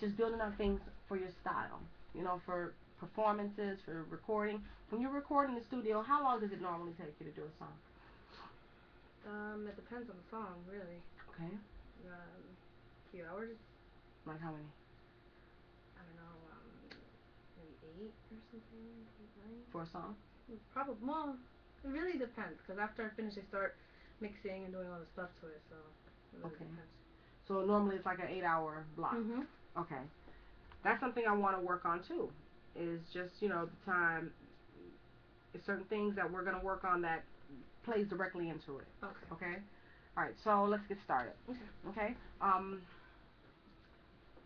just building out things for your style. You know, for performances, for recording. When you're recording in the studio, how long does it normally take you to do a song? It depends on the song, really. Okay. A few hours. Like how many? I don't know, maybe 8 or something, 8, 9. For a song? Probably more. It really depends, because after I finish, I start mixing and doing all the stuff to it, so it really Okay. depends. So normally it's like an 8-hour block. Mhm. Okay. That's something I want to work on too. Is just, you know, the time. Certain things that we're gonna work on that plays directly into it. Okay. Okay. All right. So let's get started. Okay. Okay.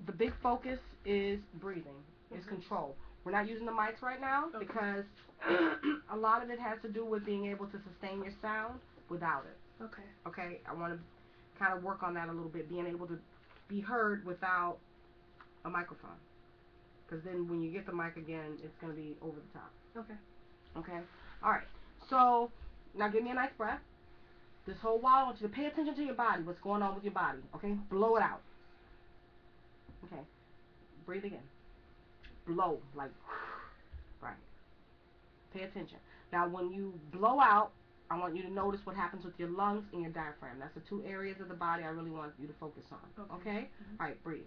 The big focus is breathing. Is control. We're not using the mics right now because a lot of it has to do with being able to sustain your sound without it. Okay. Okay. I want to kind of work on that a little bit, being able to be heard without a microphone. Because then when you get the mic again, it's going to be over the top. Okay. Okay? Alright. So, now give me a nice breath. This whole while, I want you to pay attention to your body, what's going on with your body. Okay? Blow it out. Okay. Breathe again. Blow. Like, right. Pay attention. Now, when you blow out, I want you to notice what happens with your lungs and your diaphragm. That's the two areas of the body I really want you to focus on. Okay? Alright, breathe.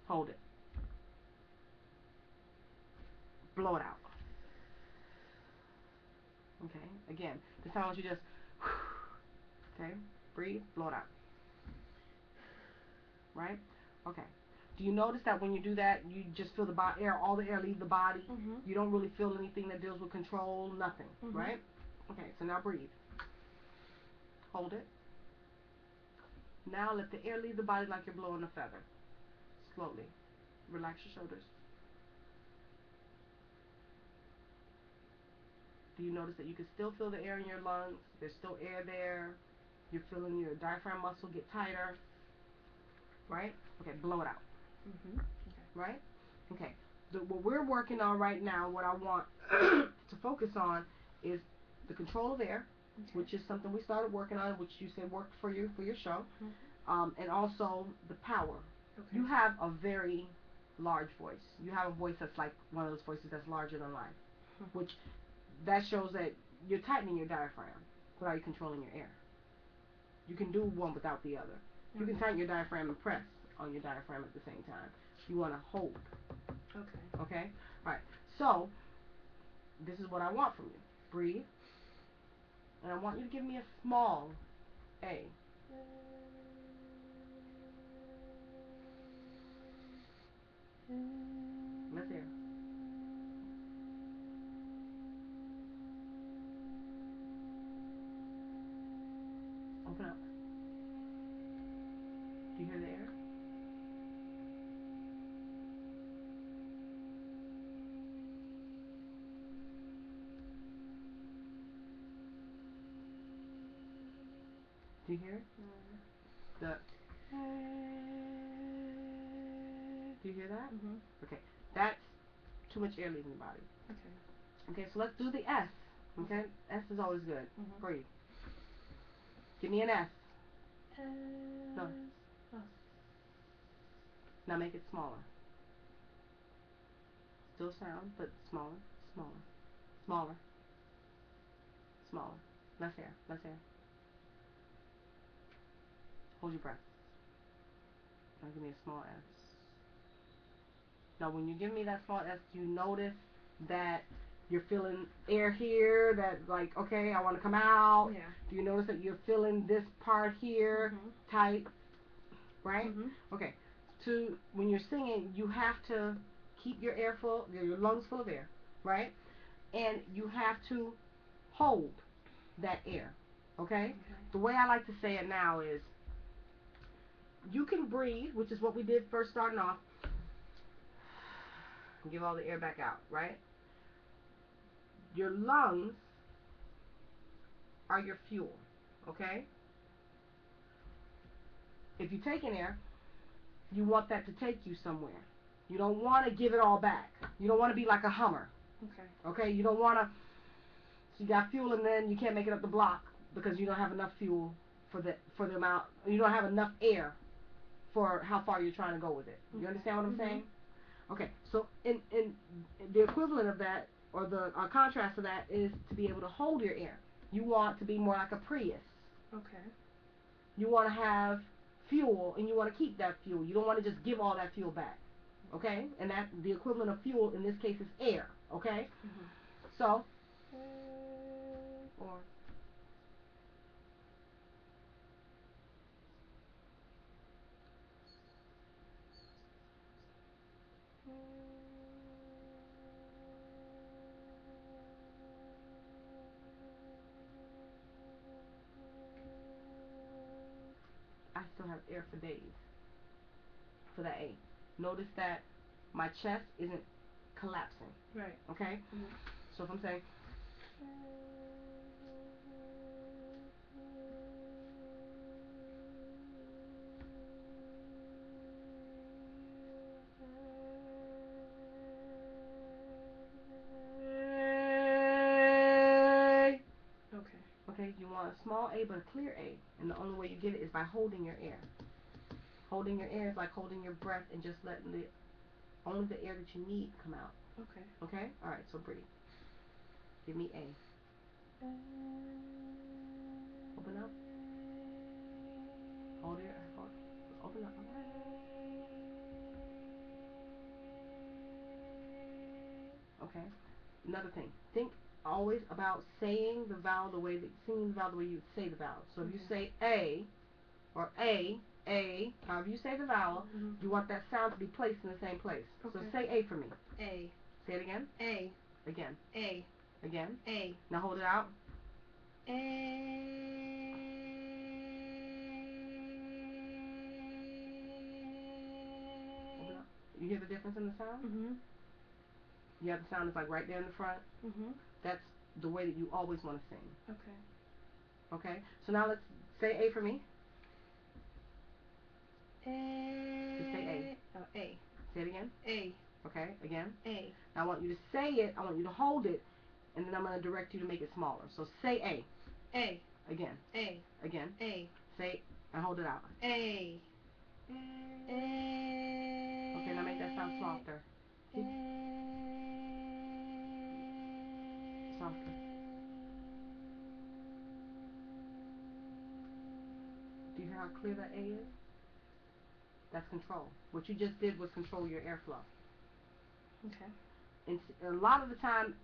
Hold it. Blow it out. Okay? Again, this time I want you to just, okay? Breathe, blow it out. Right? Okay. Do you notice that when you do that, you just feel the air, all the air leave the body? You don't really feel anything that deals with control, nothing, right? Okay, so now breathe. Hold it. Now let the air leave the body like you're blowing a feather. Slowly. Relax your shoulders. Do you notice that you can still feel the air in your lungs? There's still air there. You're feeling your diaphragm muscle get tighter. Right? Okay, blow it out. Okay. Right? Okay. What we're working on right now, what I want to focus on is the control of air, which is something we started working on, which you said worked for you for your show, and also the power. Okay. You have a very large voice. You have a voice that's like one of those voices that's larger than life, which that shows that you're tightening your diaphragm without you controlling your air. You can do one without the other. You can tighten your diaphragm and press on your diaphragm at the same time. You want to hold. Okay. Okay? Alright. So, this is what I want from you. Breathe. And I want you to give me a small A. Let's hear. Open up. Do you hear the air? Do you hear it? The Do you hear that? Okay. That's too much air leaving the body. Okay. Okay, so let's do the S. Okay? S is always good. Breathe. Give me an S. No. Now make it smaller. Still sound, but smaller, smaller, smaller, smaller. Less air, less air. Hold your breath. Now give me a small S. Now when you give me that small S, you notice that you're feeling air here, that like, okay, I want to come out. Yeah. Do you notice that you're feeling this part here tight? Right? Okay. When you're singing, you have to keep your air full, your lungs full of air, right? And you have to hold that air. Okay? The way I like to say it now is you can breathe, which is what we did first starting off, and give all the air back out, right? Your lungs are your fuel, okay? If you take in air, you want that to take you somewhere. You don't want to give it all back. You don't want to be like a Hummer. Okay. Okay? You don't want to, so you got fuel and then you can't make it up the block because you don't have enough fuel for the amount, you don't have enough air for how far you're trying to go with it. You understand what I'm Mm-hmm. saying? Okay, so in the equivalent of that, or the contrast of that, is to be able to hold your air. You want to be more like a Prius. Okay. You want to have fuel, and you want to keep that fuel. You don't want to just give all that fuel back. Okay, and that the equivalent of fuel in this case is air. Okay, Mm-hmm. so or I still have air for days for that A. Notice that my chest isn't collapsing. Right. Okay, Mm-hmm. so if I'm saying Okay. okay, you want a small A but a clear A, and the only way you get it is by holding your air. Holding your air is like holding your breath and just letting the only the air that you need come out. Okay. Okay? Alright, so breathe. Give me A. Open up. Hold it. Hold. Open up. Okay? Another thing. Think always about saying the vowel the way that singing the vowel the way you would say the vowel. So if you say A or A, however you say the vowel, Mm-hmm. you want that sound to be placed in the same place. Okay. So say A for me. A. Say it again. A. Again. A. Again. A. Now hold it out. A. Hold it out. You hear the difference in the sound? Mm-hmm. Yeah, the sound is like right there in the front. Mm-hmm. That's the way that you always want to sing. Okay. Okay? So now let's say A for me. A. Just say A. Oh, A. Say it again. A. Okay, again. A. Now I want you to say it, I want you to hold it, and then I'm going to direct you to make it smaller. So say A. A. Again. A. Again. A. Say, and hold it out. A. A. Okay, now make that sound softer. See? Softer. Do you hear how clear that A is? That's control. What you just did was control your airflow. Okay. And a lot of the time,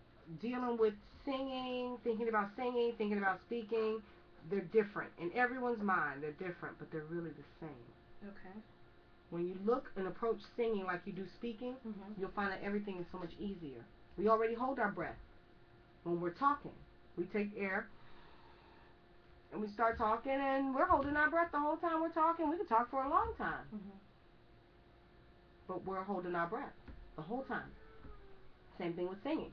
dealing with singing, thinking about speaking, they're different. In everyone's mind, they're different, but they're really the same. Okay. When you look and approach singing like you do speaking, Mm-hmm. you'll find that everything is so much easier. We already hold our breath when we're talking. We take air and we start talking, and we're holding our breath the whole time we're talking. We could talk for a long time, Mm-hmm. but we're holding our breath the whole time. Same thing with singing.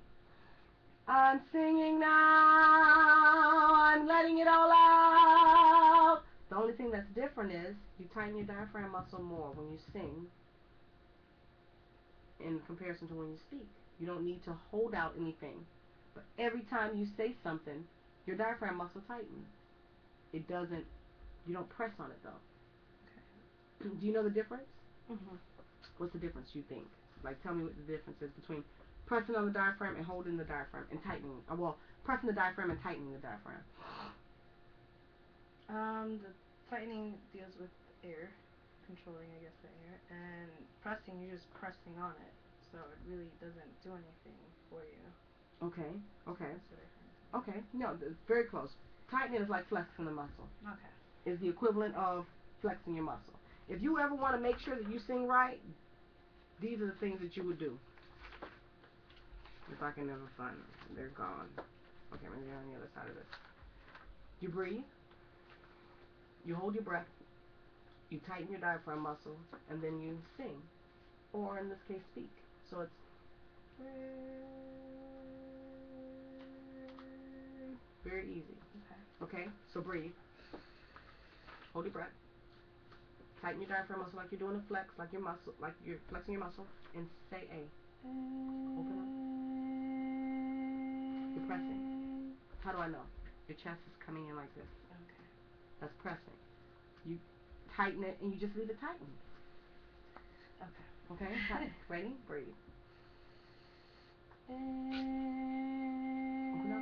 I'm singing now, I'm letting it all out. The only thing that's different is you tighten your diaphragm muscle more when you sing in comparison to when you speak. You don't need to hold out anything. But every time you say something, your diaphragm muscle tightens. It doesn't, you don't press on it though. Okay. Do you know the difference? Mm-hmm. What's the difference you think? Like tell me what the difference is between pressing on the diaphragm and holding the diaphragm and tightening. Well, pressing the diaphragm and tightening the diaphragm. The tightening deals with air, controlling, I guess, the air, and pressing, you're just pressing on it, so it really doesn't do anything for you. Okay, okay, That's the difference. okay. No, it's very close. Tightening is like flexing the muscle. Okay. Is the equivalent of flexing your muscle. If you ever want to make sure that you sing right, these are the things that you would do. If I can never find them, they're gone. Okay, maybe they're on the other side of this. You breathe. You hold your breath. You tighten your diaphragm muscle, and then you sing, or in this case, speak. So it's very easy. Okay. Okay, so breathe. Hold your breath. Tighten your diaphragm muscle like you're doing a flex, like your muscle, like you're flexing your muscle, and say A. Open up. You're pressing. How do I know? Your chest is coming in like this. Okay. That's pressing. You tighten it, and you just leave it tightened. Okay. Okay, ready? Breathe. Open up.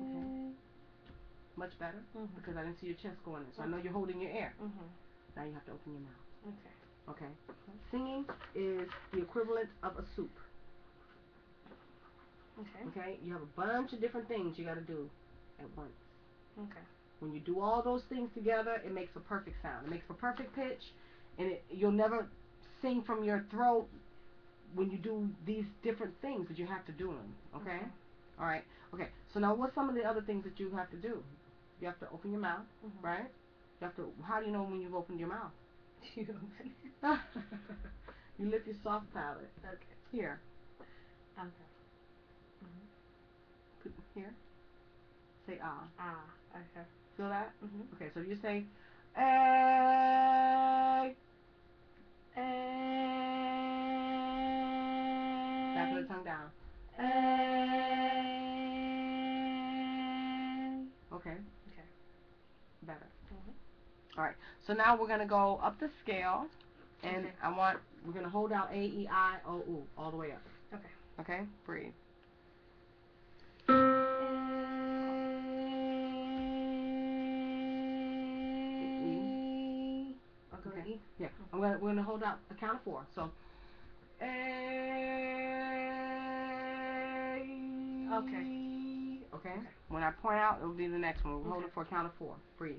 Okay. Much better? Because I didn't see your chest going in, so I know you're holding your air. Now you have to open your mouth. Okay. Singing is the equivalent of a soup. Okay? You have a bunch of different things you got to do at once. When you do all those things together, it makes a perfect sound. It makes a perfect pitch, and you'll never sing from your throat when you do these different things, but you have to do them. Okay? All right. Okay. So now, what's some of the other things that you have to do? You have to open your mouth, right? You have to. How do you know when you've opened your mouth? You open it. You lift your soft palate. Okay. Here. Okay. Here. Say ah. Ah. Okay. Feel that? Okay. So you say, a. Back of the tongue down. Okay. Better. All right. So now we're gonna go up the scale, and we're gonna hold out A, E, I, O, U all the way up. Okay. Okay. Breathe. I'll go Okay. E. Yeah. We're gonna hold out a count of 4. So. A. Okay. Okay. When I point out, it'll be the next one. We'll hold it for a count of 4. Breathe.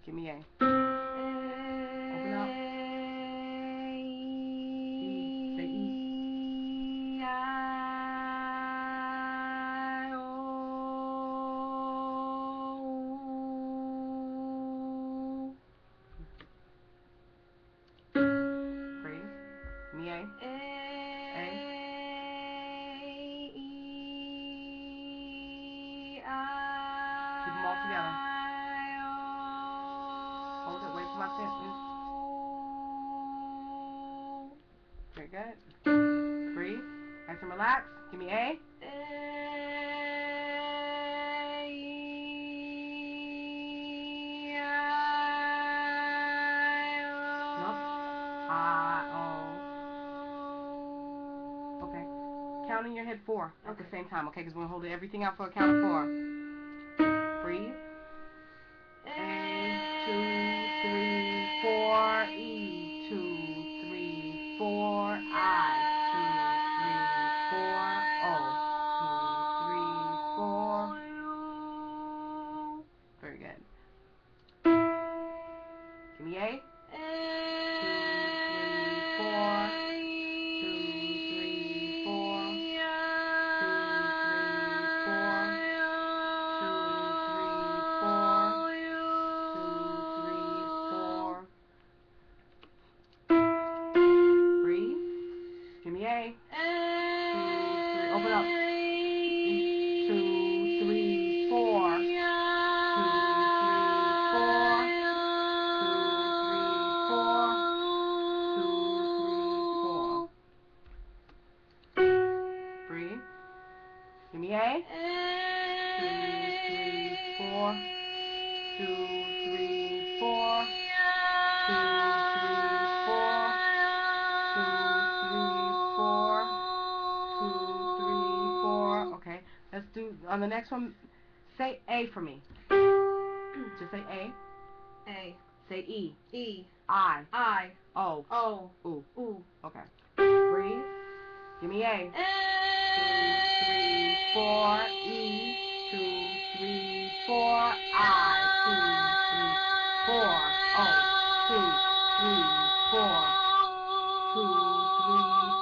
Give me A. Open up. E. Say E. I, O. Breathe. Give me A. A. E, I. Keep them all together. Hold it. Wait for my sentence. Very good. Breathe. Nice and relax. Give me A. Okay. Count in your head 4 at the same time, okay? Because we're going to hold everything out for a count of 4. Breathe. A, 2, 3, 4. E, 2, 3, 4. I, 2, 3, 4. O, 2, 3, 4. Very good. Give me A. 2, 3, 4. 2, 3, 4. 2, 3, 4. 2, 3, 4. 2, 3, 4. Breathe. Give me A. 2, 3. Open up. 2, 3, 4. 2, 3, 4. 2, 3, 4. 2, 3, 4. Breathe. Give me A. 2, 3, 4. 2, 3, 4. 2, 3, 4. 2, 3, 4. Okay. Let's do on the next one. Say A for me. Just say A. A. Say E. E. I. I. O. O. U. U. Okay. Breathe. Give me A. 2, 3, 4. E. 2, 3, 4. I. 2, 3, 4. O. 2, 3, 4.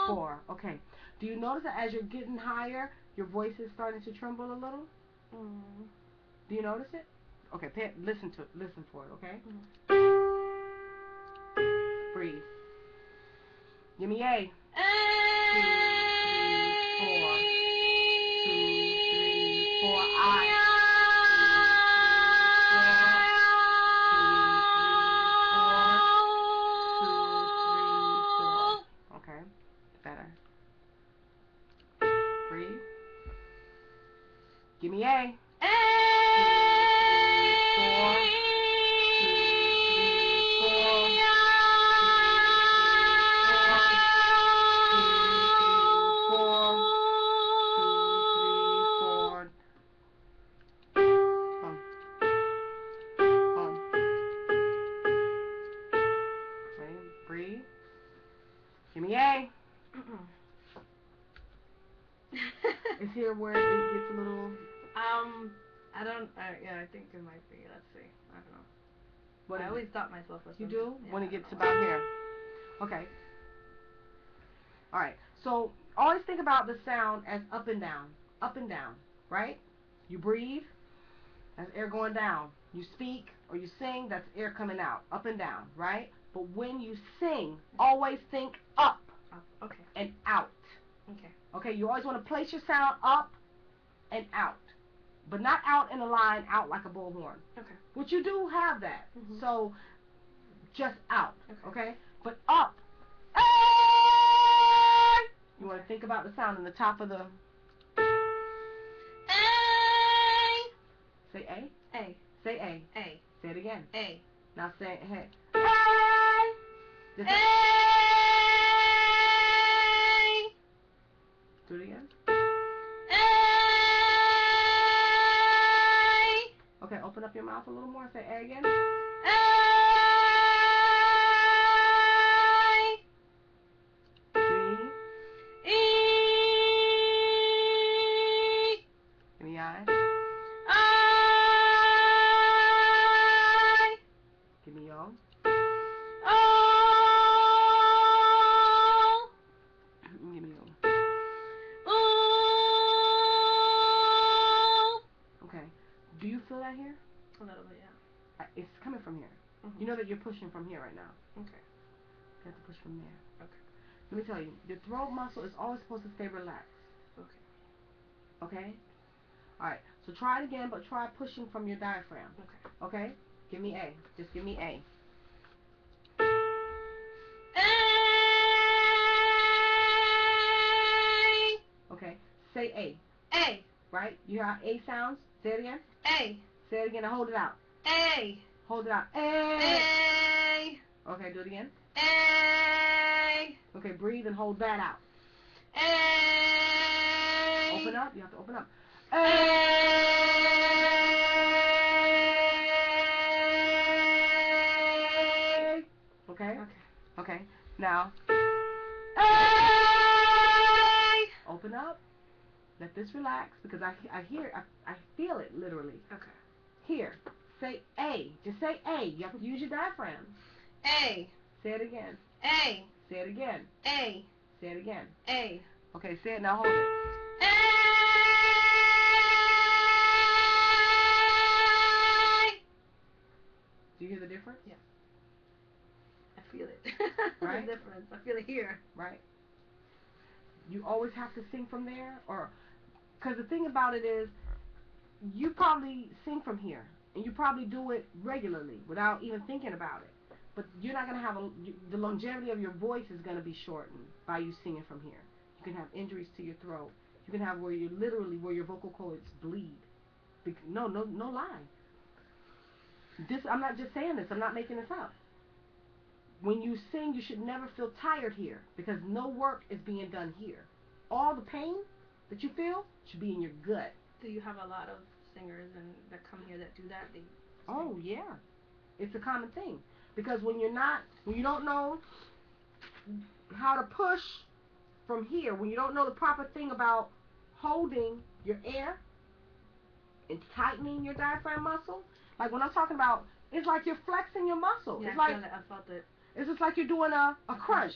2, 3, 4. Okay. Do you notice that as you're getting higher, your voice is starting to tremble a little? Do you notice it? Okay, listen to it. Listen for it, okay? Breathe. Give me A. 2, 3, 4. 2, 3, 4. I. 2, 3, 4. 2, Give me A. A. 2, 3, 4. 1, 2, 3, 4. Okay, breathe. Give me A. It's here where it gets a little. I don't. Yeah, I think it might be. Let's see. I don't know. What I is always it? doubt myself with You something. do? Yeah, When I it don't gets know about why. here. Okay. Alright. So always think about the sound as up and down. Up and down. Right? You breathe, that's air going down. You speak or you sing, that's air coming out. Up and down. Right? But when you sing, always think up Up. Okay. and out. Okay. Okay? You always want to place your sound up and out. But not out in a line, out like a bullhorn. Okay. Which you do have that. Mhm. So just out. Okay. Okay? But up. You want to think about the sound in the top of the. Say A. A. Say A. A. Say it again. A. Now say hey. A. Do it again. A. Okay, open up your mouth a little more. Say A again. A. Breathe. E. Give me I. I. Give me O. O. Give me O. O. Okay. Do you feel that here? A little bit, yeah. It's coming from here. Mhm. You know that you're pushing from here right now. Okay. You have to push from there. Okay. Let me tell you, your throat muscle is always supposed to stay relaxed. Okay. Okay? Alright, so try it again, but try pushing from your diaphragm. Okay. Okay? Give me A. Just give me A. A. Okay? Say A. A. Right? You hear A sounds? Say it again. A. Say it again and hold it out. A. Hold it out. A. A. Okay, do it again. A. Okay, breathe and hold that out. A. Open up. You have to open up. A. Okay? Okay. Okay. Now, A. open up. Let this relax because I feel it literally. Okay. Here. Say A. Just say A. You have to use your diaphragm. A. Say it again. A. Say it again. A. Say it again. A. Okay, say it now. Hold it. A. Do you hear the difference? Yeah. I feel it. Right? The difference. I feel it here. Right? You always have to sing from there, or because the thing about it is, you probably sing from here, and you probably do it regularly without even thinking about it. But you're not gonna have the longevity of your voice is gonna be shortened by you singing from here. You can have injuries to your throat. You can have where you literally where your vocal cords bleed. No lie. This I'm not just saying this. I'm not making this up. When you sing, you should never feel tired here because no work is being done here. All the pain that you feel should be in your gut. Do you have a lot of singers and that come here that do that? They Oh yeah, it's a common thing because when you don't know how to push from here, when you don't know the proper thing about holding your air and tightening your diaphragm muscle, like when I'm talking about, it's like you're flexing your muscle. Yeah, It's I like feel it. I felt it. it's just like you're doing a crunch.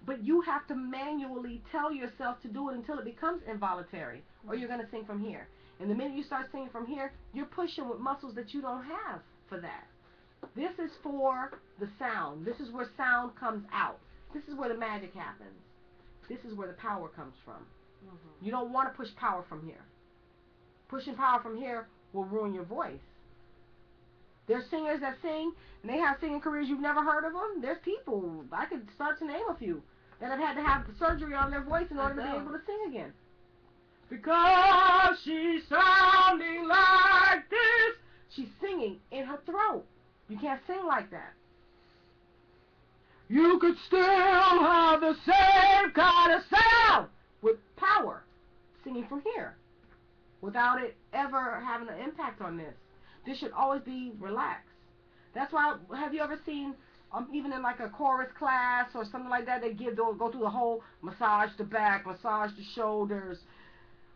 But you have to manually tell yourself to do it until it becomes involuntary, or you're going to sing from here. And the minute you start singing from here, you're pushing with muscles that you don't have for that. This is for the sound. This is where sound comes out. This is where the magic happens. This is where the power comes from. Mm-hmm. You don't want to push power from here. Pushing power from here will ruin your voice. There's singers that sing, and they have singing careers you've never heard of them. There's people, I could start to name a few, that have had to have surgery on their voice in order to be able to sing again. Because she's sounding like this. She's singing in her throat. You can't sing like that. You could still have the same kind of sound with power, singing from here, without it ever having an impact on this. This should always be relaxed. That's why, have you ever seen, even in like a chorus class or something like that, they'll go through the whole massage the back, massage the shoulders,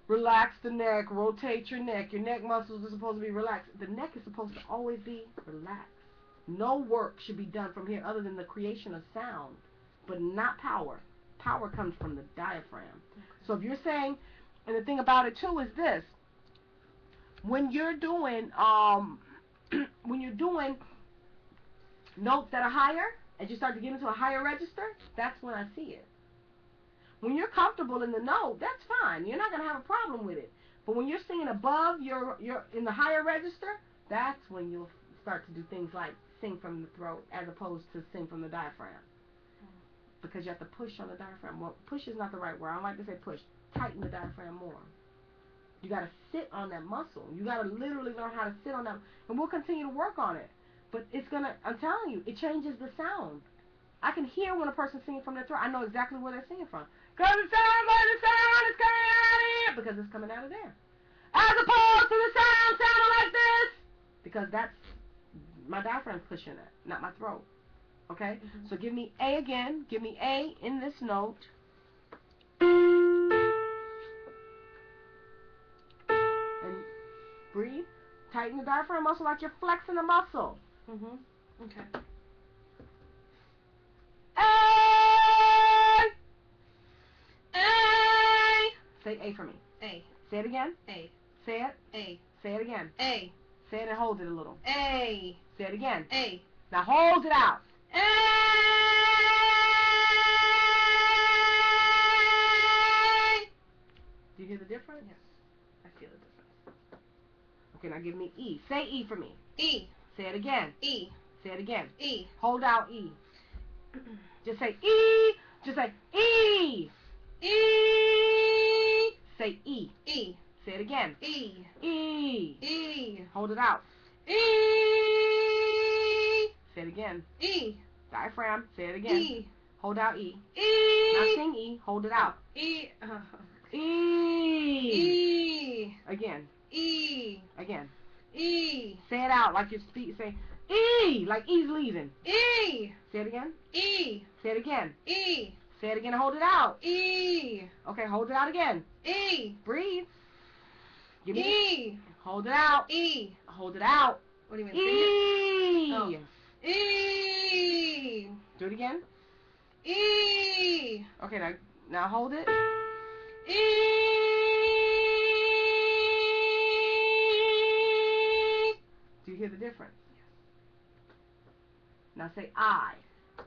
relax the neck, rotate your neck. Your neck muscles are supposed to be relaxed. The neck is supposed to always be relaxed. No work should be done from here other than the creation of sound, but not power. Power comes from the diaphragm. Okay. So if you're saying, and the thing about it too is this, when you're doing when you're doing notes that are higher, as you start to get into a higher register, that's when I see it. When you're comfortable in the note, that's fine. You're not going to have a problem with it. But when you're singing above your in the higher register, that's when you'll start to do things like sing from the throat as opposed to sing from the diaphragm. Because you have to push on the diaphragm. Well, push is not the right word. I don't like to say push. Tighten the diaphragm more. You got to sit on that muscle. You got to literally learn how to sit on that. And we'll continue to work on it. But it's going to, I'm telling you, it changes the sound. I can hear when a person's singing from their throat. I know exactly where they're singing from. Because the sound is coming out of here. Because it's coming out of there. As opposed to the sound sounding like this. Because that's my diaphragm's pushing it, not my throat. Okay? Mm-hmm. So give me A again. Give me A in this note. And breathe. Tighten the diaphragm muscle like you're flexing a muscle. Mm-hmm. Okay. A. A. Say A for me. A. Say it again. A. Say it. A. Say it again. A. Say it and hold it a little. A. Say it again. A. Now hold it out. A. Do you hear the difference? Yes. I feel the difference. Okay, now give me E. Say E for me. E. Say it again. E. Say it again. E. Hold out E. Just say E. Just say E. E. Say E. E. Say it again. E. E. E. Hold it out. E. Say it again. E. Diaphragm. Say it again. E. Hold out E. E. Now sing E. Hold it out. E. E. E. Again. E. Again. E. Say it out like you're speaking. Say E. Like E's leaving. E. Say it again. E. Say it again. E. Say it again and hold it out. E. Okay, hold it out again. E. Breathe. Give me E. Hold it out. E. Hold it out. What do you mean? E. Oh. E. Do it again. E. Okay, now hold it. E. Do you hear the difference? Yes. Now say I.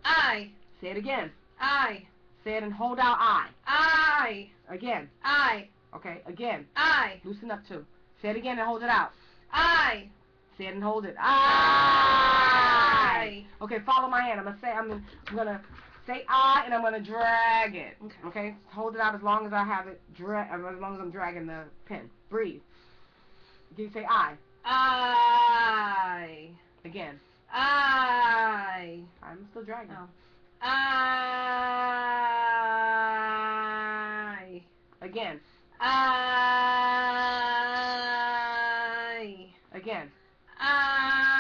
I. Say it again. I. Say it and hold out I. I. Again. I. Okay, again. I. Loosen up too. Say it again and hold it out. I. Say it and hold it. I. Okay, follow my hand. I'm gonna say I and I'm gonna drag it. Okay? Hold it out as long as I have it as long as I'm dragging the pen. Breathe. Do you say I? I. Again. I. I'm still dragging. Oh. I. Again. I. Again. I.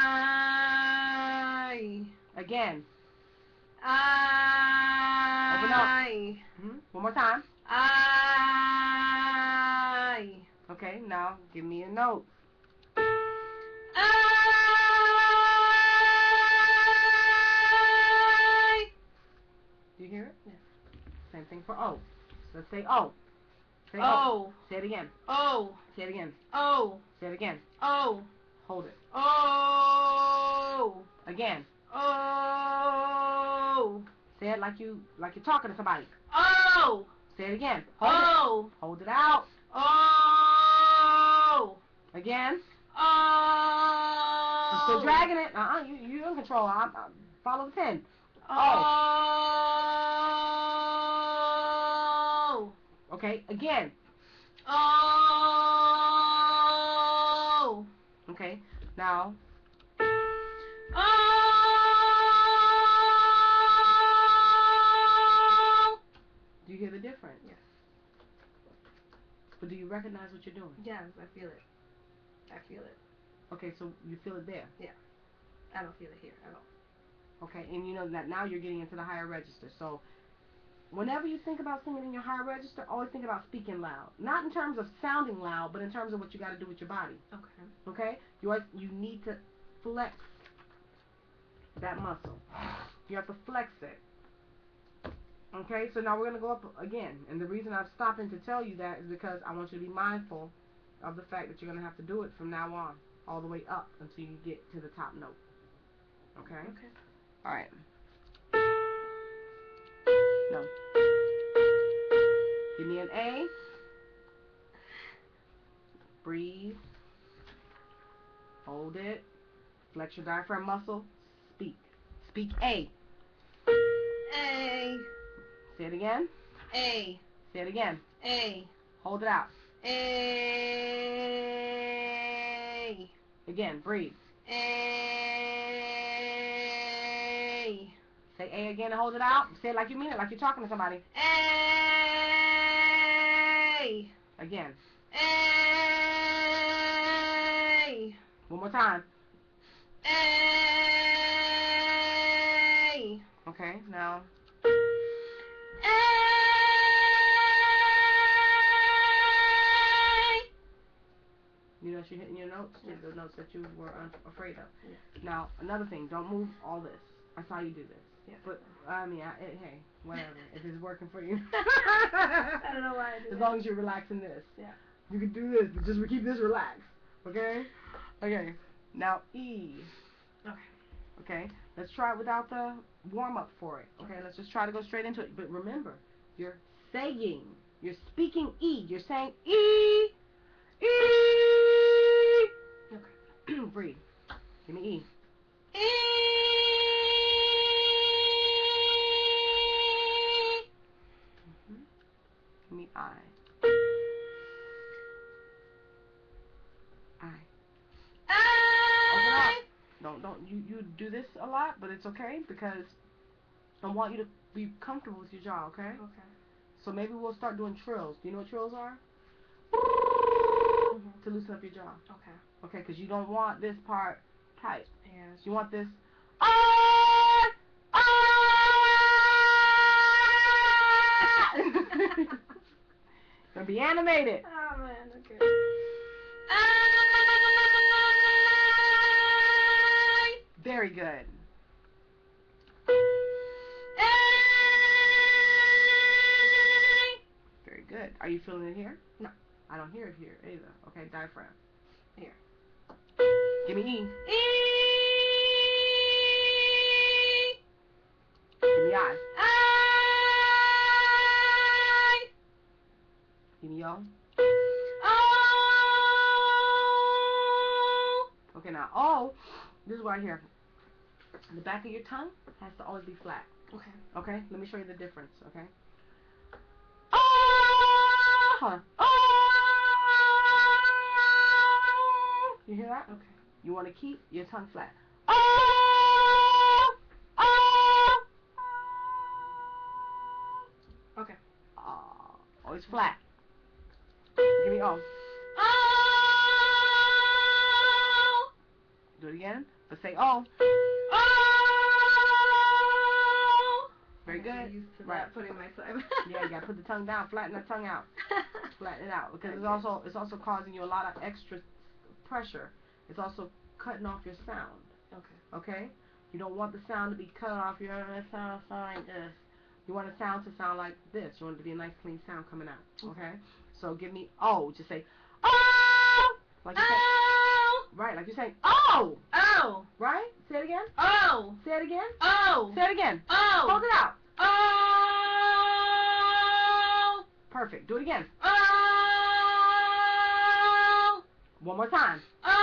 Again. I. Open up. One more time. I. Okay, now give me a note. I. Do you hear it? Yes. Same thing for O. Let's say O. Say O. Say it again. O. Say it again. O. Say it again. O. Hold it. O. Again. O. Say it like you're talking to somebody. O. Say it again. Hold it. Hold it out. O. Again. O. I'm still dragging it. You're in control. I'm follow the pen. O. Okay, again. Oh. Okay. Now. Oh. Do you hear the difference? Yes. But do you recognize what you're doing? Yes, I feel it. I feel it. Okay, so you feel it there. Yeah. I don't feel it here at all. Okay, and you know that now you're getting into the higher register. So whenever you think about singing in your higher register, always think about speaking loud. Not in terms of sounding loud, but in terms of what you got to do with your body. Okay. Okay? You need to flex that muscle. You have to flex it. Okay, so now we're going to go up again. And the reason I'm stopping to tell you that is because I want you to be mindful of the fact that you're going to have to do it from now on, all the way up until you get to the top note. Okay? Okay. All right. No. Give me an A. Breathe. Hold it. Flex your diaphragm muscle. Speak. Speak A. A. Say it again. A. Say it again. A. Hold it out. A. Again. Breathe. A. Say A again and hold it out. Say it like you mean it, like you're talking to somebody. A. Again. A. One more time. A. Okay, now. A. You know you're hitting your notes, Yes. the notes that you were afraid of. Yes. Now, another thing, don't move all this. I saw you do this. Yes. But, I mean, hey, whatever. If it's working for you. I don't know why I do As that. long as you're relaxing this. Yeah. You can do this, but just keep this relaxed. Okay? Okay. Now, E. Okay. Okay? Let's try it without the warm-up for it. Okay? Let's just try to go straight into it. But remember, you're saying. You're speaking E. You're saying E. E. Okay. Breathe. Give me E. E. Give me I. I. Open up. Don't you do this a lot, but it's okay because I want you to be comfortable with your jaw, okay? Okay. So maybe we'll start doing trills. Do you know what trills are? To loosen up your jaw. Okay. Okay, because you don't want this part tight. Yes. You want this. Gonna be animated. Oh man. Okay. Very good. Very good. Are you feeling it here? No. I don't hear it here either. Okay, diaphragm. Here. Give me E. E. Give me I. I. Give me O. Oh. Okay, now O, this is what I hear. The back of your tongue has to always be flat. Okay. Okay, let me show you the difference, okay? Oh! Oh! You hear that? Okay. You want to keep your tongue flat. Oh! Oh! Okay. Oh, always flat. Give me O. Oh. Do it again. But say O. Oh. Very good. I'm used to Right. that, putting my side. Yeah, you gotta put the tongue down, flatten that tongue out. Flatten it out because Okay. it's also causing you a lot of extra pressure. It's also cutting off your sound. Okay. Okay? You don't want the sound to be cut off. You don't want the sound to sound like this. You want the sound to sound like this. You want it to be a nice clean sound coming out. Okay? So give me O. Just say oh, like you're saying, Oh. right, like you're saying oh. Oh. Right? Say it again. Oh. Say it again. Oh. Say it again. Oh. Hold it out. Oh. Perfect. Do it again. Oh. One more time. Oh.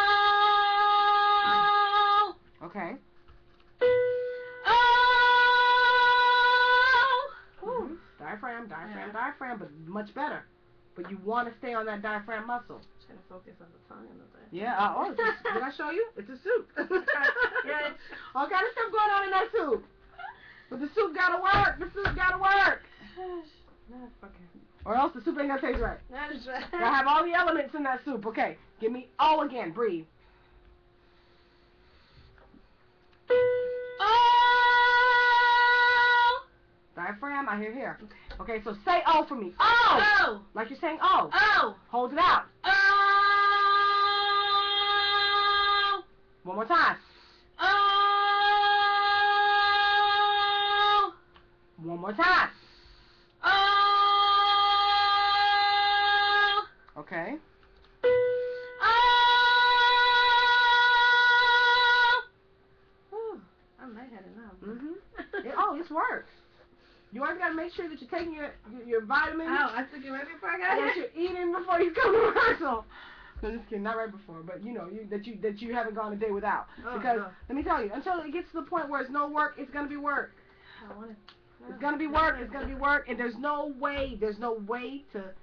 Okay. Oh. Diaphragm, Yeah. diaphragm, but much better. but you want to stay on that diaphragm muscle. Just gonna focus on the tongue and the diaphragm. Yeah. Did I show you? It's a soup. Yeah. All kind of stuff going on in that soup. But the soup gotta work. The soup gotta work. Nah, fucking. Or else the soup ain't gonna taste right. That is right. Gotta have all the elements in that soup. Okay. Give me O again. Breathe. Oh. Diaphragm. I hear here. Okay. Okay. So say O for me. O. Oh. Like you're saying O. Oh. Hold it out. Oh. One more time. Oh. One more time. Oh. Okay. Oh. I'm lightheaded now. It's work. You always gotta make sure that you're taking your vitamins. Oh, I took it right before I got And that here. you're eating before you come to rehearsal. No, just kidding, not right before, but you know, that you haven't gone a day without. Oh, because no. let me tell you, until it gets to the point where it's no work, it's gonna be work. I want it. It's gonna be work. It's gonna be work, and there's no way to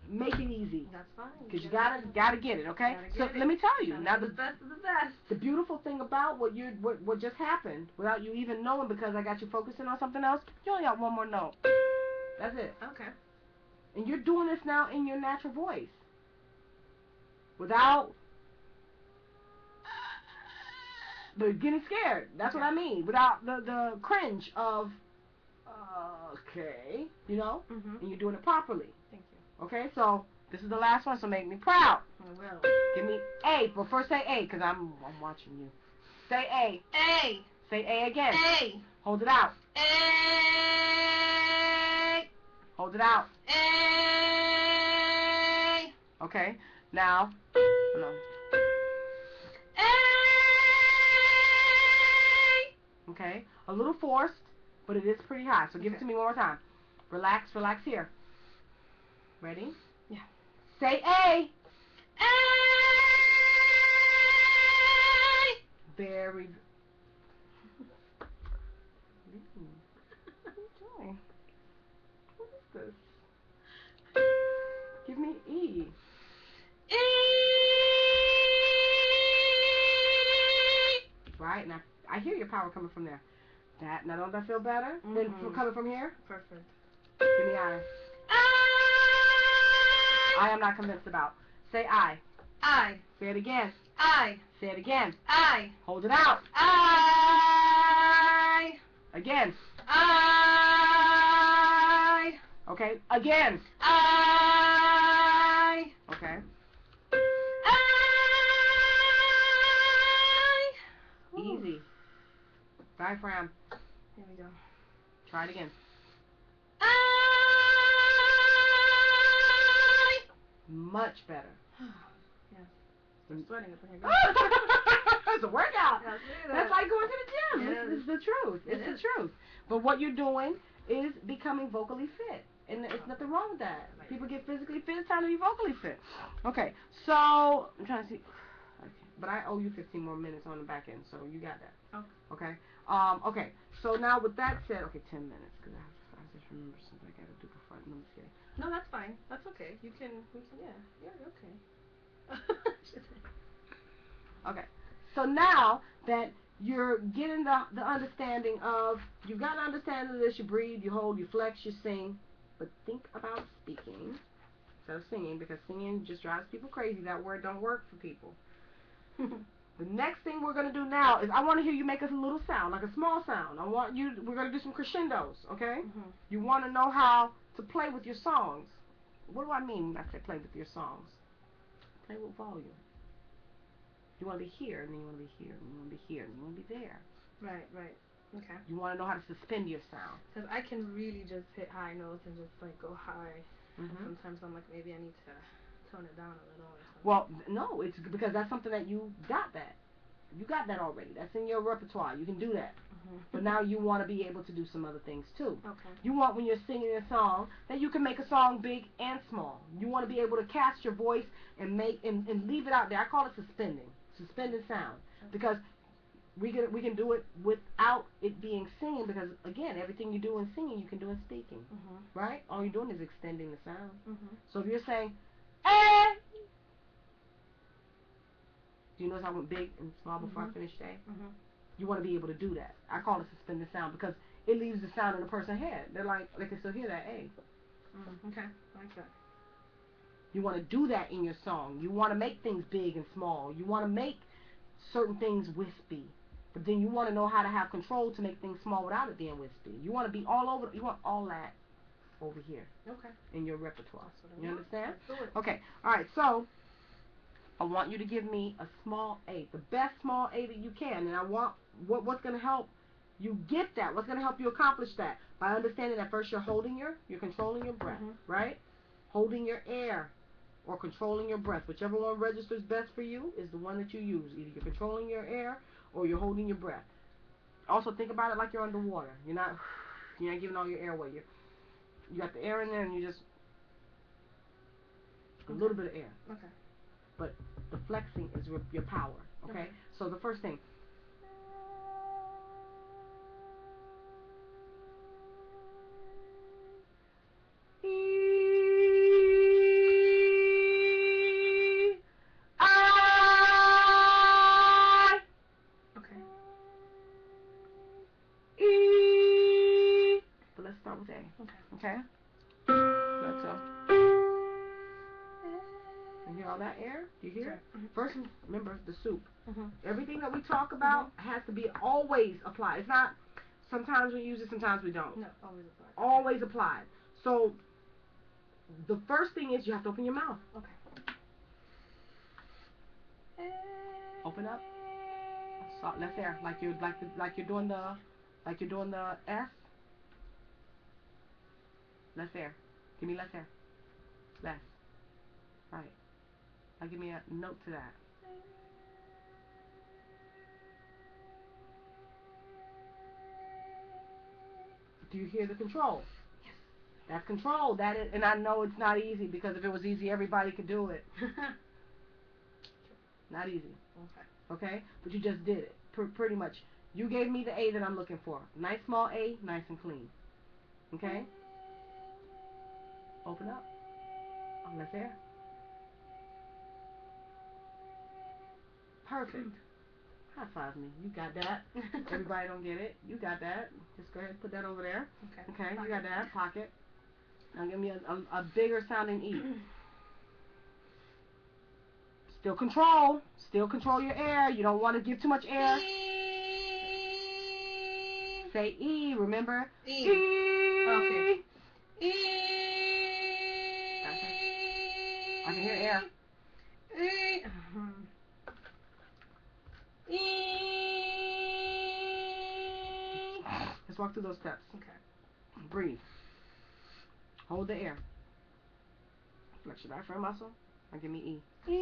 make it easy. That's fine. Cause you gotta get it, okay? Gotta So get it. let me tell you now. The best of the best. The beautiful thing about what just happened, without you even knowing, because I got you focusing on something else, you only got one more note. That's it. Okay. And you're doing this now in your natural voice, without the getting scared. That's what I mean. Without the cringe of okay, you know, Mhm. and you're doing it properly. Thank you. Okay, so this is the last one, so make me proud. I will. Give me A. Well, first say A, because I'm watching you. Say A. A. Say A again. A. Hold it out. A. Hold it out. A. Okay, now, no. A. Okay, a little forced, but it is pretty high, so give it to me one more time. Relax here. Ready? Yeah. Say A. A. Very. What are you doing? What is this? Give me E. E. Right, now I hear your power coming from there. Now don't that feel better than coming from here? Perfect. Give me I. I am not convinced about. Say I. I. Say it again. I. Say it again. I. Hold it out. I. Again. I. Okay. Again. I. Okay. I. Easy. Diaphragm. Here we go. Try it again. I. Much better. Yes. I'm sweating up in here. It's a workout. Yes, That's like going to the gym. It is. It's the truth. It's the truth. But what you're doing is becoming vocally fit. And there's nothing wrong with that. People get physically fit. It's time to be vocally fit. Okay, so I'm trying to see. Okay. But I owe you 15 more minutes on the back end, so you got that. Okay. Okay. Okay. So now with that said, okay, 10 minutes, because I just remember something I got to do before. No, I'm just kidding. No, that's fine. That's okay. We can, yeah. You're okay. Okay. So now that you're getting the understanding of, you've got an understanding of this, you breathe, you hold, you flex, you sing, but think about speaking instead of singing, because singing just drives people crazy. That word don't work for people. The next thing we're going to do now is I want to hear you make a little sound, like a small sound. We're going to do some crescendos, okay? Mm-hmm. You want to know how to play with your songs. What do I mean when I say play with your songs? Play with volume. You want to be here, and then you want to be here, and you want to be here, and you want to be there. Right. Okay. You want to know how to suspend your sound. Because I can really just hit high notes and just like go high. Mm-hmm. Sometimes I'm like, maybe I need to tone it down a little or something. Well, no, it's because that's something that you got that. You got that already. That's in your repertoire. You can do that. Mm-hmm. But now you want to be able to do some other things too. Okay. You want, when you're singing a song, that you can make a song big and small. You want to be able to cast your voice and make and leave it out there. I call it suspending sound, because we can do it without it being singing, because again, everything you do in singing you can do in speaking, right? All you're doing is extending the sound. So if you're saying, eh, do you notice I went big and small before I finished A? You want to be able to do that. I call it suspended sound because it leaves the sound in the person's head. They're like, they can still hear that A. Okay, I like that. You want to do that in your song. You want to make things big and small. You want to make certain things wispy. But then you want to know how to have control to make things small without it being wispy. You want to be all over. You want all that over here. Okay. In your repertoire. You want. understand? Let's do it. Okay. All right. So I want you to give me a small A, the best small A that you can, and I want what's going to help you get that. What's going to help you accomplish that? By understanding that first you're controlling your breath, right? Holding your air or controlling your breath. Whichever one registers best for you is the one that you use. Either you're controlling your air or you're holding your breath. Also think about it like you're underwater. You're not giving all your air away. You got the air in there and you just a little bit of air. Okay. But the flexing is your power. Okay? So the first thing. But let's start with A. Okay? Let's you hear all that air? Do you hear it? First, remember the soup. Everything that we talk about has to be always applied. It's not sometimes we use it, sometimes we don't. No, always applied. Always applied. So the first thing is you have to open your mouth. Okay. Open up. Left air, like you're doing the S. Left air. Give me left air. Left. Right. Now give me a note to that. Do you hear the control? Yes. That's control. That is, and I know it's not easy, because if it was easy, everybody could do it. Not easy. Okay? But you just did it. Pretty much. You gave me the A that I'm looking for. Nice small A, nice and clean. Okay? Open up. Let's air. Perfect. High five me. You got that. Everybody don't get it. You got that. Just go ahead and put that over there. Okay, you got that. Pocket. Now give me a bigger sounding E. Still control. Still control your air. You don't want to give too much air. Say E. Remember? E. Okay. E. I can hear air. E. E. Let's walk through those steps. Okay. Breathe. Hold the air. Flex your diaphragm muscle. Now give me E. E.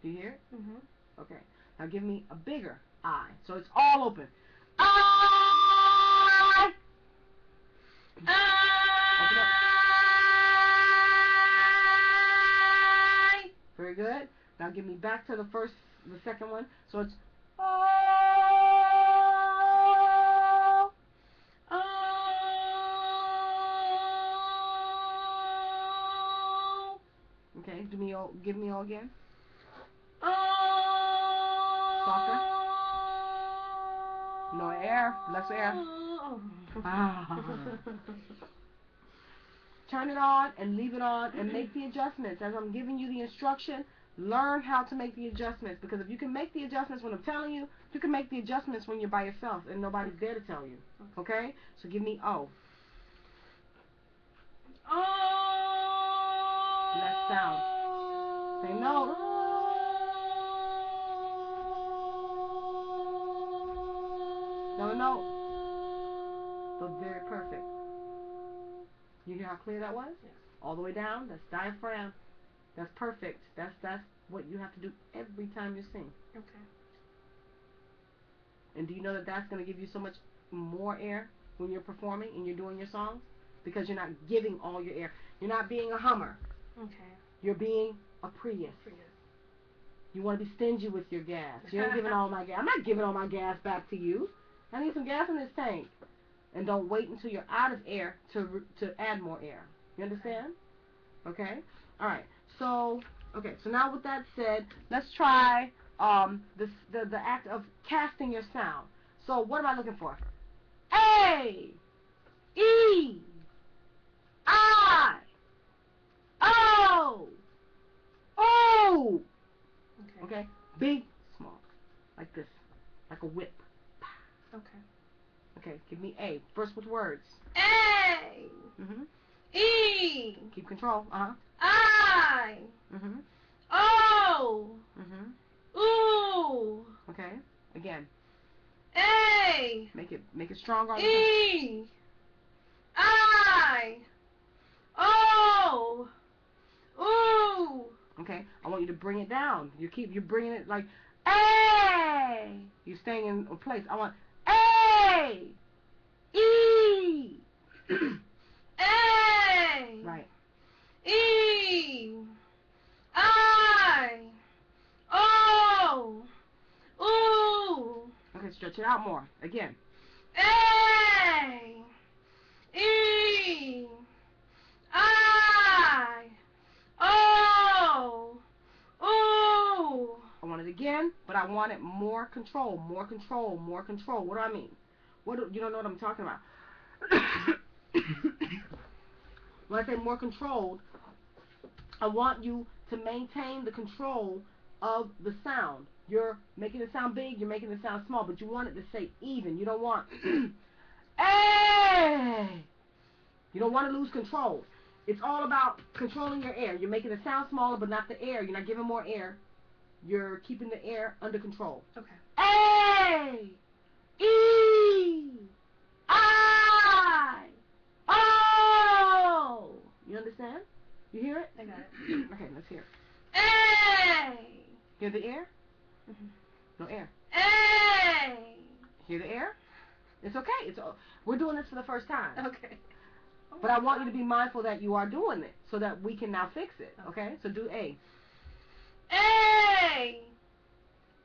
Do you hear it? Mhm. Okay. Now give me a bigger I. So it's all open. I. Open up. Very good. Now give me back to the second one. So it's oh. Oh. Okay. Give me all again. Oh. Softer. No air. Less air. Turn it on and leave it on and make the adjustments. As I'm giving you the instruction, learn how to make the adjustments. Because if you can make the adjustments when I'm telling you, you can make the adjustments when you're by yourself and nobody's there to tell you. Okay? So give me O. Oh. Less sound. Say no. No, no. So very perfect. You hear how clear that was? Yes. All the way down. That's diaphragm. That's perfect. That's what you have to do every time you sing. Okay. And do you know that that's going to give you so much more air when you're performing and you're doing your songs? Because you're not giving all your air. You're not being a Hummer. Okay. You're being a Prius. Prius. You want to be stingy with your gas. You ain't giving all my gas. I'm not giving all my gas back to you. I need some gas in this tank. And don't wait until you're out of air to add more air. You understand? Okay? All right. So, okay. So now with that said, let's try the act of casting your sound. So what am I looking for? A, E, I, O, O. Okay? Big, small. Like this. Like a whip. Okay. Okay, give me A. First with words. A. Mm-hmm. E. Keep control. Uh-huh. I. Mm-hmm. O. Mm-hmm. Ooh. Okay. Again. A. Make it stronger on the E. I. O. Ooh. Okay. I want you to bring it down. You're bringing it like A. You're staying in place. I want A. E. A. Right. E. I. O. Ooh. Okay, stretch it out more. Again. A. E. I. O. Ooh. I want it again, but I want it more control, more control, more control. What do I mean? You don't know what I'm talking about. When I say more controlled, I want you to maintain the control of the sound. You're making it sound big, you're making it sound small, but you want it to stay even. You don't want, hey! You don't want to lose control. It's all about controlling your air. You're making it sound smaller, but not the air. You're not giving more air. You're keeping the air under control. Okay. A, E, I, O. You understand? You hear it? I got it. Okay, let's hear it. A. Hear the air? Mhm. No air. A. Hear the air? It's okay. We're doing this for the first time. Okay. Oh But I want you to be mindful that you are doing it so that we can now fix it. Okay? So do A. A.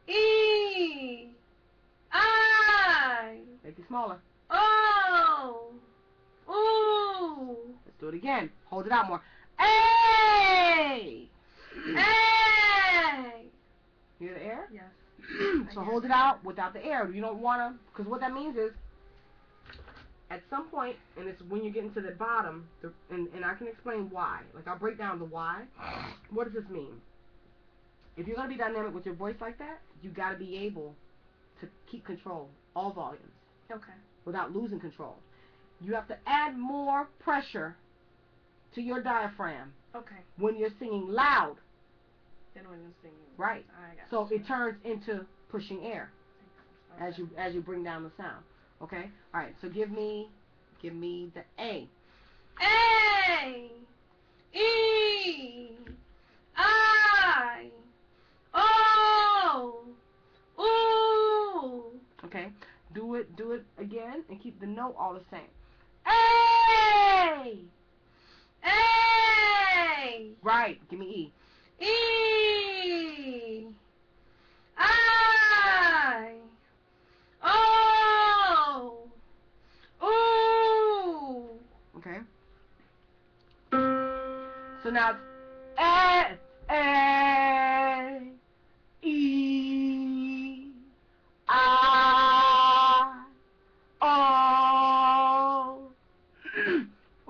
E. I. Make it smaller. O. Ooh. Let's do it again. Hold it out more. A. A. Hear the air? Yes. So hold it out without the air. You don't want to, because what that means is, at some point, and it's when you get into the bottom, and I can explain why. Like, I'll break down the why. What does this mean? If you're going to be dynamic with your voice like that, you got to be able to keep control, all volumes, Okay. without losing control. You have to add more pressure to your diaphragm Okay. when you're singing loud. Then when you're singing. Right. I got So you. it turns into pushing air as you bring down the sound. Okay? All right. So give me the A. A. E. I. O. Ooh. Okay? Do it again and keep the note all the same. A. A. Right. Give me E. E. I. O. Ooh. Okay? So now it's A, A, E, I, O,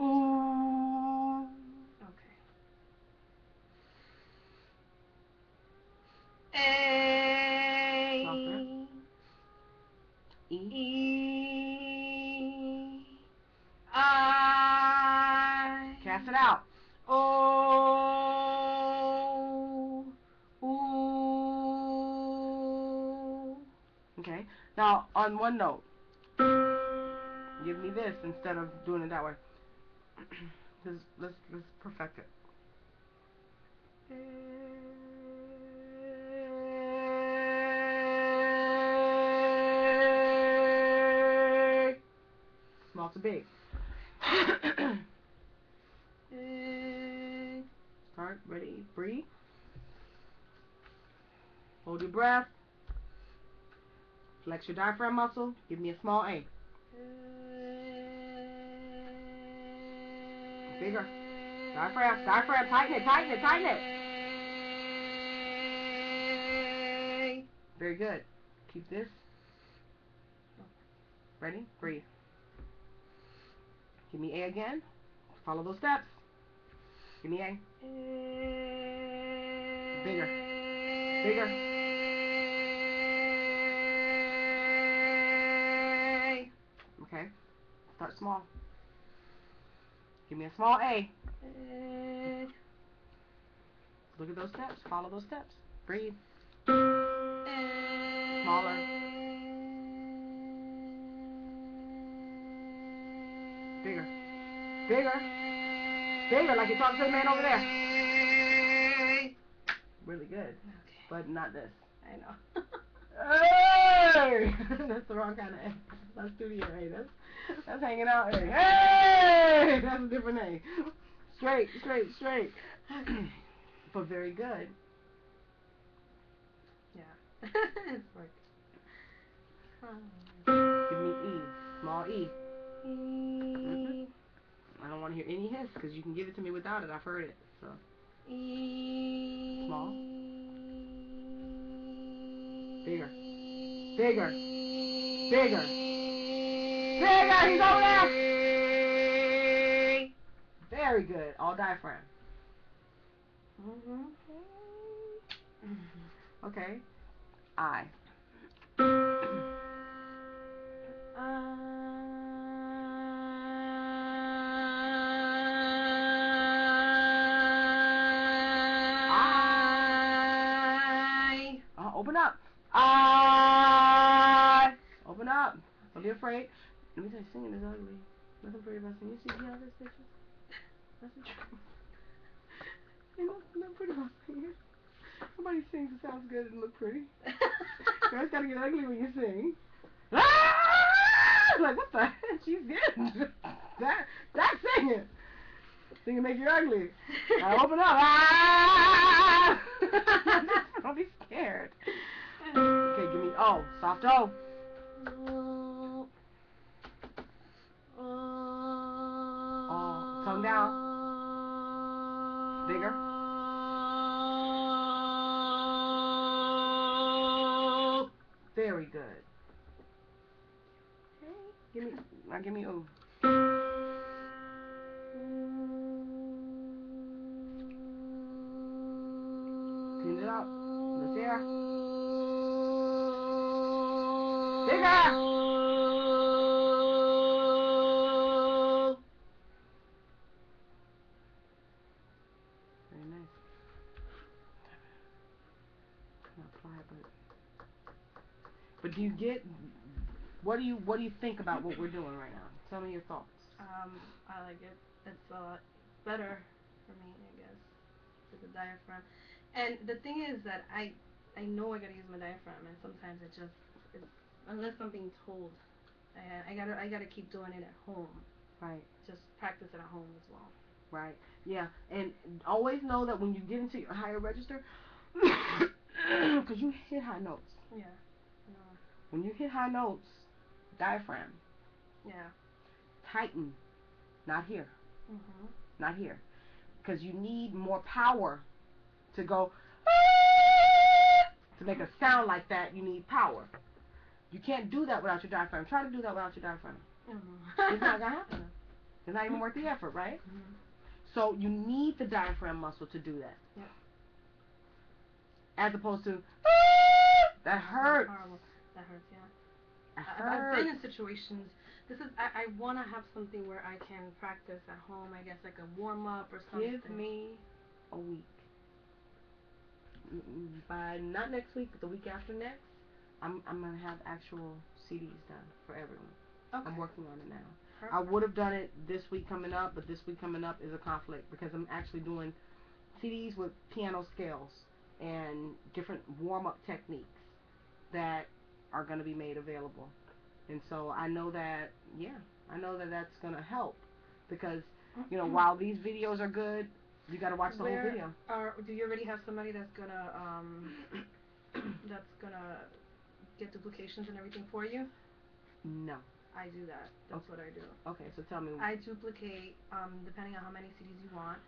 ooh. Okay. A. Softer. E. E. I. Cast it out. O. Ooh. Okay? Now, on one note, give me this instead of doing it that way. Let's perfect it. Small to big. Alright, ready? Breathe. Hold your breath. Flex your diaphragm muscle. Give me a small A. Bigger. Diaphragm. Diaphragm. Tighten it. Tighten it. Tighten it. Very good. Keep this. Ready? Breathe. Give me A again. Follow those steps. Give me A. Bigger. Bigger. Okay. Start small. Give me a small A. Look at those steps. Follow those steps. Breathe. Smaller. Bigger. Bigger. Bigger, like you're talking to the man over there. Really good. Okay. But not this. I know. Hey! That's the wrong kind of A. That's studio A. That's hanging out A. Hey! That's a different A. Straight, straight, straight. But very good. Yeah. It's like. Give me E. Small E. E. I don't want to hear any hiss because you can give it to me without it. I've heard it. So. E. Small. Bigger. Bigger. Bigger. Bigger. He's over there. Very good. All diaphragm. Okay. I. Open up. I. Open up. Don't be afraid. Let me tell you, singing is ugly. Nothing pretty about singing. You see how this picture? That's the truth. Ain't nothing pretty about singing. Somebody sings that sounds good and look pretty. You always gotta get ugly when you sing. Ah! Like, what the heck? She's good. That's singing. Singing make you ugly. Now open up. Ah! Don't be scared. Okay, give me O. Soft O. Oh, tongue down. Bigger. Very good. Okay, give me O. Clean it up. Let's hear. Bigger. Very nice. Not apply, but do you get? What do you think about what we're doing right now? Tell me your thoughts. I like it. It's a lot better for me, I guess, with the diaphragm. And the thing is that I know I gotta use my diaphragm, and sometimes it's unless I'm being told, I gotta keep doing it at home. Right. Just practice it at home as well. Right. Yeah. And always know that when you get into your higher register, because you hit high notes. Yeah. When you hit high notes, diaphragm. Yeah. Tighten. Not here. Mhm. Not here. Because you need more power to go. To make a sound like that, you need power. You can't do that without your diaphragm. Try to do that without your diaphragm. It's not gonna happen. It's not even worth the effort, right? Mhm. So you need the diaphragm muscle to do that. Yeah. As opposed to that hurts. Horrible. That hurts, yeah. I've been in situations. I want to have something where I can practice at home. I guess like a warm up or something. Give me a week. By not next week, but the week after next, I'm gonna have actual CDs done for everyone. Okay. I'm working on it now. Perfect. I would have done it this week coming up, but this week coming up is a conflict because I'm actually doing CDs with piano scales and different warm-up techniques that are going to be made available. And so I know that, yeah, I know that that's going to help because, you know, while these videos are good, You gotta watch the whole Where video. are do you already have somebody that's gonna get duplications and everything for you? No. I do that. That's what I do. Okay, so tell me. I duplicate depending on how many CDs you want.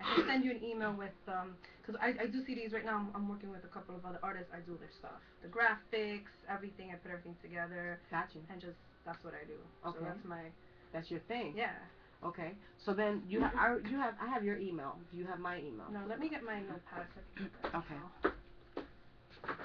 I can send you an email with because I do CDs right now. I'm working with a couple of other artists. I do their stuff, the graphics, everything. I put everything together. Gotcha. And just that's what I do. Okay. So that's my That's your thing. yeah. Okay. So then I have your email. Do you have my email? No, let me get my notepad so I can get that. Okay. Info.